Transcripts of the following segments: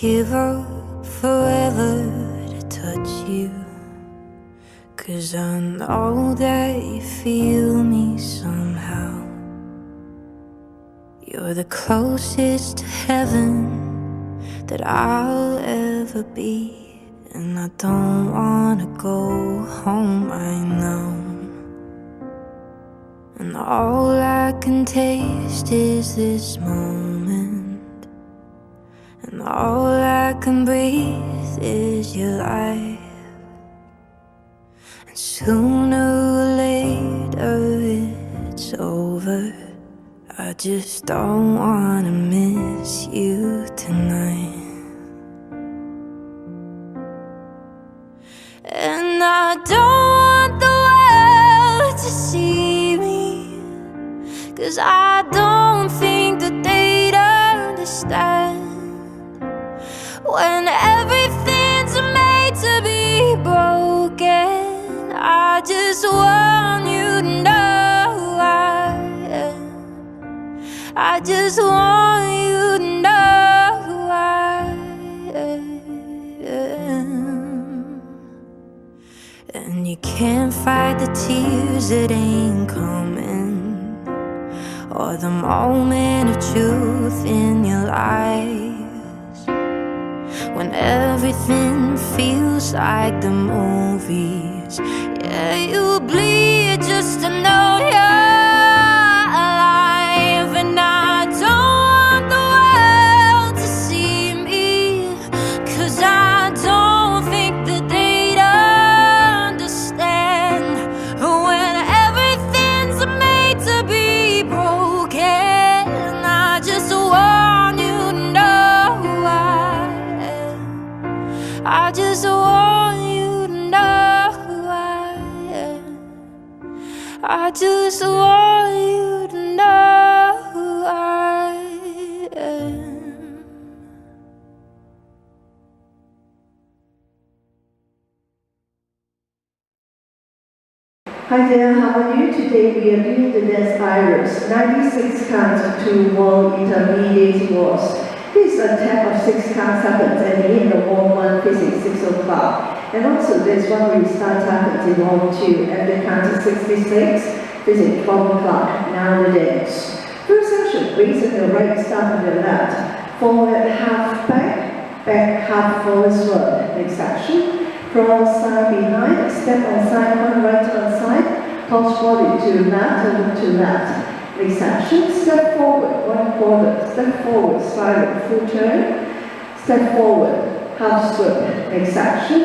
give up forever to touch you, 'cause I know that you feel me somehow. You're the closest to heaven that I'll ever be, and I don't wanna go home right now. And all I can taste is this moment, and all I can breathe is your life. And sooner or later it's over. I just don't wanna miss you tonight. And I don't want the world to see me, 'cause I don't think that they'd understand when everything's made to be broken. I just want you to know I just want you to know who I am. And you can't fight the tears that ain't coming, or the moment of truth in your eyes, when everything feels like the movies. Yeah, you bleed just to know you're alive. And I don't want the world to see me, 'cause I don't think that they'd understand when everything's made to be broken. I just want you to know who I am. I just want you to know who I am. I just want you to know who I am. Hi there, how are you? Today we are doing the dance Iris, 96 counts to Waltz intermediate waltz. This attack of 6 counts happens at the end of Waltz 1, physics 6 o'clock. And also there's one restart happens in Waltz 2 at the count of 66, physics 12 o'clock. Now the dance. First section, raise on your right, start on your left. Forward half back, back half forward swerve. Next section. Cross side behind, step on side, one right on side, toss body to left and to left. Next section, step forward, 1/4, step forward, spiral, full turn, step forward, half swerve. Next section,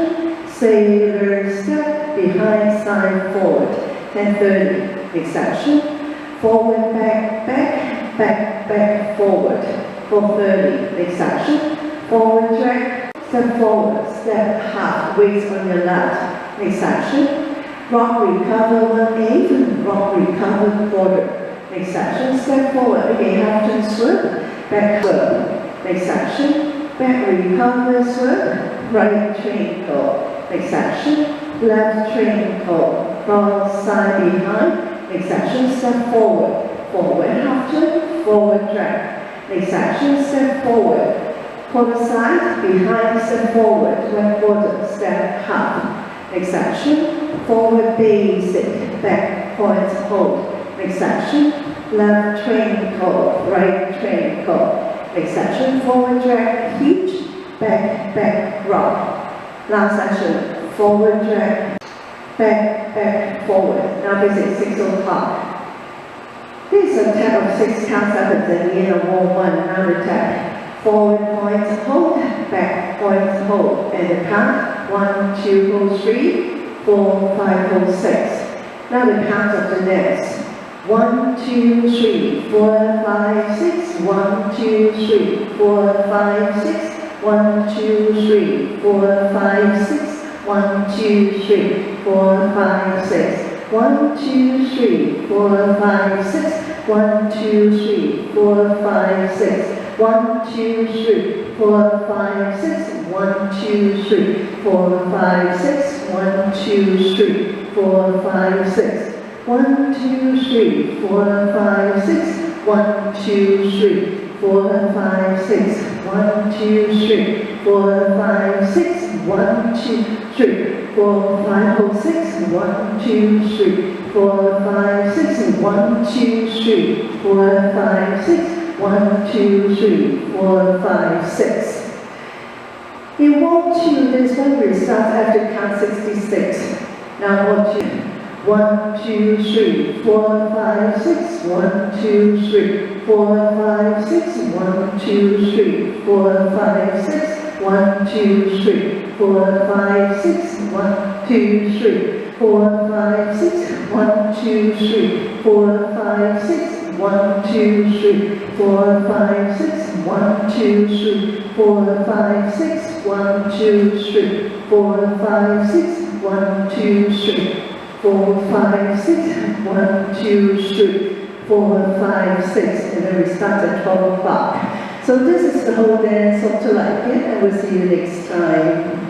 sailor step, behind, side, forward, 10:30. Next section, forward, back, back, back, back, forward, 4:30. Next section, forward drag, step forward, step half, weights on your left. Next section, rock recover 1/8, rock recover 1/4. Next section, step forward, again half turn swerve, back swerve. Next section, back recover swerve, right train call. Next section, left train call, cross side behind. Next section, step forward, forward half turn, forward drag. Next section, step forward, quarter side, behind, step forward, 1/4, step half. Next section, forward basic, back point hold. Next section, left train call, right train call. Next section, forward drag, hitch, back, back, rock. Last section, forward drag, back, back, forward. Now visit 6 o'clock. This attack of 6 counts happens at the end of Waltz 1, now attack. Forward point hold, back point hold, and the count 1, 2, hold 3, 4, 5, hold 6. Now the count of the next 1, 2, 3, 4, 5, 6, 1, 2, 3, 4, 5, 6, 1, 2, 3, 4, 5, 6, 1, 2, 3, 4, 5, 6, 1, 2, 3, 4, 5, 6, 1, 2, 3, 4, 5, 6. 1, 2, 3, 4, 5, 6, 1, 2, 3, 4, 5, 6, 1, 2, 3, 4, 5, 6, 1, 2, 3, 4, 5, 6, 1, 2, 3, 4, 5, 6, 1, 2, 3, 4, 5, 6, 1, 2, 3, 4, 5, hold 6, 1, 2, 3, 4, 5, 6, 1, 2, 3, 4, 5, 6, 1, 2, 3, 4, 5, 6. In Waltz 2, this memory starts after count 66. Now Waltz 2. 1, 2, 3, 4, 5, 6, 1, 2, 3, 4, 5, 6, 1, 2, 3, 4, 5, 6, 1, 2, 3, 4, 5, 6, 1, 2, 3, 4, 5, 6, 1, 2, 3, 4, 5, 6, 1, 2, 3, 4, 5, 6, 1, 2, 3, 4, 5, 6, 1, 2, 3, 4, 5, 6, 1, 2, 3. 4, 5, 6, 1, 2, 3, 4, 5, 6, and then we start at 12 o'clock. So this is the whole dance. Hope to like it, and we'll see you next time.